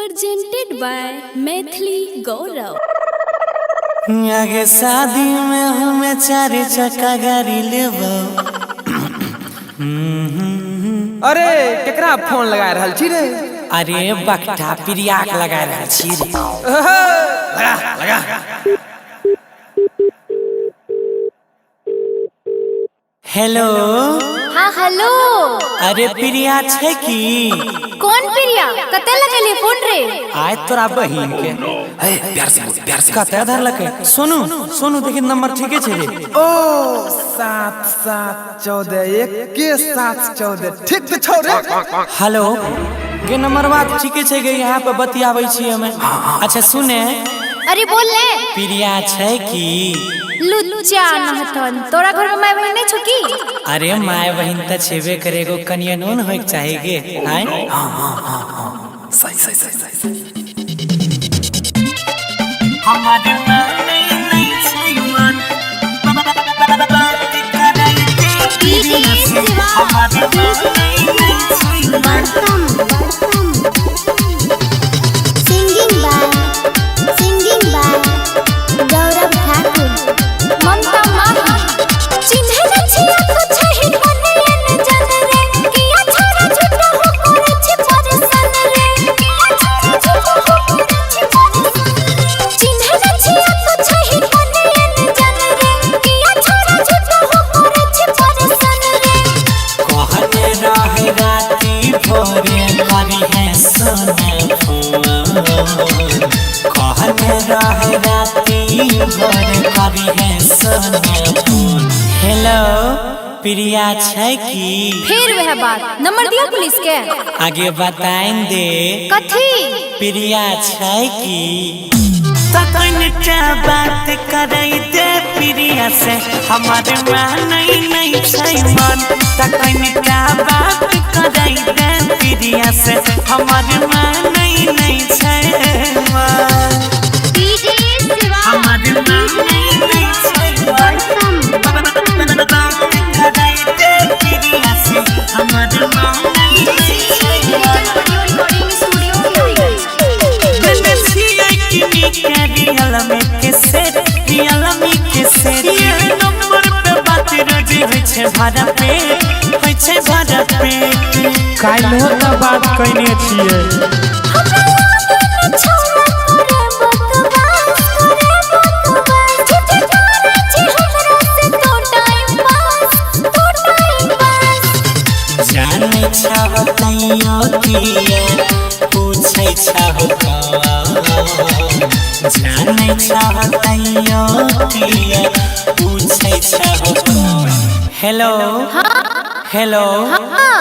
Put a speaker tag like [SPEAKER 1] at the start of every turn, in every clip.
[SPEAKER 1] presented by Maithili गौरव।
[SPEAKER 2] आगे शादी में हमें 4 चक्का गाड़ी लेबो।
[SPEAKER 3] अरे केकरा फोन लगा रहल छी रे?
[SPEAKER 2] अरे बकटा प्रिया के लगा रहल छी रे।
[SPEAKER 3] लगा
[SPEAKER 2] हेलो।
[SPEAKER 1] हाँ हेलो।
[SPEAKER 2] अरे प्रिया छे की?
[SPEAKER 1] कौन प्रिया? कते लगले फोन रे?
[SPEAKER 2] आय तोरा बहिन के।
[SPEAKER 3] प्यार से
[SPEAKER 2] कते धर लके? सोनू देखी नंबर ठीके छे रे।
[SPEAKER 3] ओ 7714 ठीक तो छौ रे।
[SPEAKER 2] हेलो के नंबर बात ठीके छे गे, यहाँ पे बतियाबै छी हमें। अच्छा सुने,
[SPEAKER 1] अरे बोल ले।
[SPEAKER 2] प्रिया छे की?
[SPEAKER 1] लुच्चा नहतन, तोरा घर में माय बहन नहीं छो की?
[SPEAKER 2] अरे माय बहन त छेबे करे, गो कनिया नून होइक चाहे गे। हां सही हमारे नहीं सईमान
[SPEAKER 4] Singing by गौरव ठाकुर।
[SPEAKER 1] ममता माही चिन्हे न छिया तो छहि बने न जन रे, किया छोरा छोटा हो करे छी परेशान रे, किया छोरा छोटा हो करे छी परेशान। चिन्हे न छिया तो छहि बने न जन रे, किया छोरा छोटा हो करे छी परेशान रे।
[SPEAKER 2] कहते रहे राती भोरे करी है सोने फोन, कहते रहे राती भोरे करी है सोने फोन। हेलो प्रिया छे की?
[SPEAKER 1] फिर वह बात, नंबर दिया पुलिस के?
[SPEAKER 2] आगे बताएं दे।
[SPEAKER 1] कथी?
[SPEAKER 2] प्रिया छे की? तकनटा बात करई दे प्रिया से, हमारे नहीं छै मन। तकनटा बात करई दे प्रिया से, हमारे नहीं छै मन।
[SPEAKER 1] डीजे शिवा
[SPEAKER 2] हमारे नहीं छै मन। बात करई दे प्रिया से, हमारे नहीं छै मन।
[SPEAKER 1] रिकॉर्डिंग स्टूडियो
[SPEAKER 2] ये नंबर पे बात रोजी होइ छै भाड़ा पे, होइ छै भाड़ा पे।
[SPEAKER 3] काल्हो त बात कइने छियै।
[SPEAKER 2] जाने चाहतैयो किए पूछै चाहो जाने चाहतैयो किए पूछै चाहो। हेलो हेलो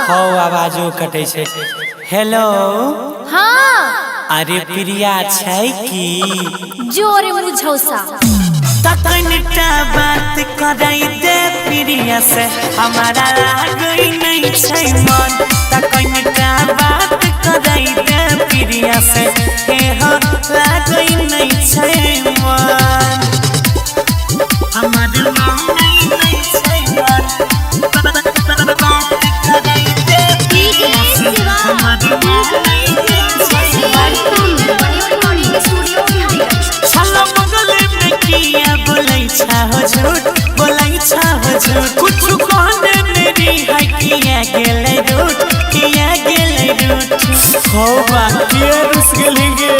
[SPEAKER 2] हो आवाजो कटे छै। हेलो
[SPEAKER 1] हाँ
[SPEAKER 2] अरे प्रिया छै की?
[SPEAKER 1] जोरे मुझौसा
[SPEAKER 2] तकनटा बात करई दे प्रिया से, हमारा लागई नहीं छै मन। तकनटा बात करई दे प्रिया से, हे हो लागई नहीं छै मन। हमारा नहीं छै मन। बात करई दे प्रिया से, हमारा नहीं छै मन। चलो बगल में किया बोलै छाहो झूठ, बोलै छाहो झूठ। कुछ कहने मेरी है किया गेलै रूठ, किया गेलै रूठ। हो बाकी रुस गेलिगे।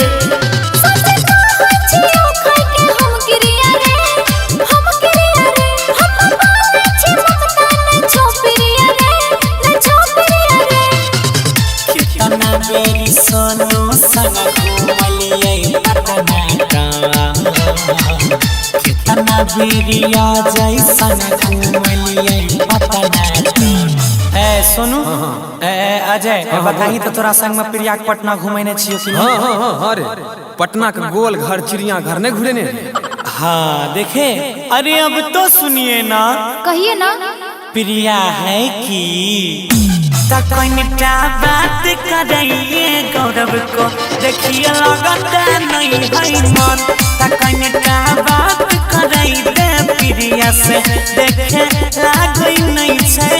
[SPEAKER 2] कितना बेरी सोनू संग घूमलियै पटना गाँव, कितना बेरिया जैसन घूमलियै पटना गाँव। ए सोनू अजय बताही तो तोरा संग में प्रिया के पटना घुमैने छियो कि नहीं?
[SPEAKER 3] हाँ रे, पटना के गोल घर चिड़िया घर नहीं घुरेने?
[SPEAKER 2] हाँ देखे। अरे अब तो सुनिए ना,
[SPEAKER 1] कहिए ना।
[SPEAKER 2] प्रिया है की? तकनटा बात करइए गौरव को, देखिए लगता नहीं है मन। तकनटा बात करई दे प्रिया से, देखे लागई नहीं छै